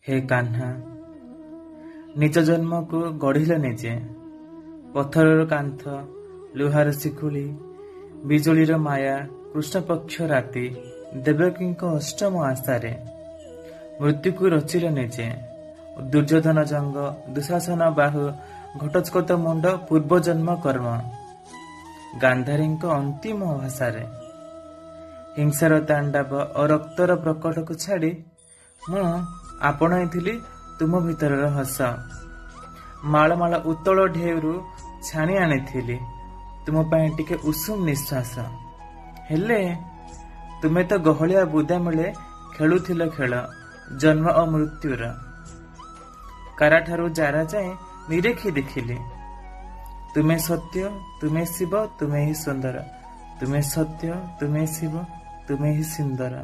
हे कान्हा, ନିଜ ଜନ୍ମକୁ ଗଢ଼ିଲ ନିଜେ। ପଥରର କାନ୍ଥ, ଲୁହାର ଶିକୁଳି, ବିଜୁଳିର ମାୟା, କୃଷ୍ଣପକ୍ଷ ରାତି, ଦେବକୀଙ୍କ ଅଷ୍ଟମ ଆଶାରେ ମୃତ୍ୟୁକୁ ରଚିଲ ନିଜେ। ଦୁର୍ଯ୍ୟୋଧନ ଜଙ୍ଗ, ଦୁଶାସନ ବାହୁ, ଘଟୋତ୍କଚ ମୁଣ୍ଡ, ପୂର୍ବଜନ୍ମ କର୍ମ, ଗାନ୍ଧାରୀଙ୍କ ଅନ୍ତିମ ଭାଷାରେ ହିଂସାର ତାଣ୍ଡବ ଓ ରକ୍ତର ପ୍ରକଟକୁ ଛାଡ଼ି ମୁଁ ଆପଣାଇଥିଲି ତୁମ ଭିତରର ହସ। ମାଳ ମାଳ ଉତ୍ତଳ ଢେଉରୁ ଛାଣି ଆଣିଥିଲି ତୁମ ପାଇଁ ଟିକେ ଉଷୁମ ନିଶ୍ୱାସ। ହେଲେ ତୁମେ ତ ଗହଳିଆ ବୁଦା ମୂଳେ ଖେଳୁଥିଲ ଖେଳ ଜନ୍ମ ଓ ମୃତ୍ୟୁର। କାରାଠାରୁ ଜାରା ଯାଏ ନିରେଖି ଦେଖିଲି, ତୁମେ ସତ୍ୟ, ତୁମେ ଶିବ, ତୁମେ ହିଁ ସୁନ୍ଦର। ତୁମେ ସତ୍ୟ, ତୁମେ ଶିବ, ତୁମେ ହିଁ ସୁନ୍ଦର।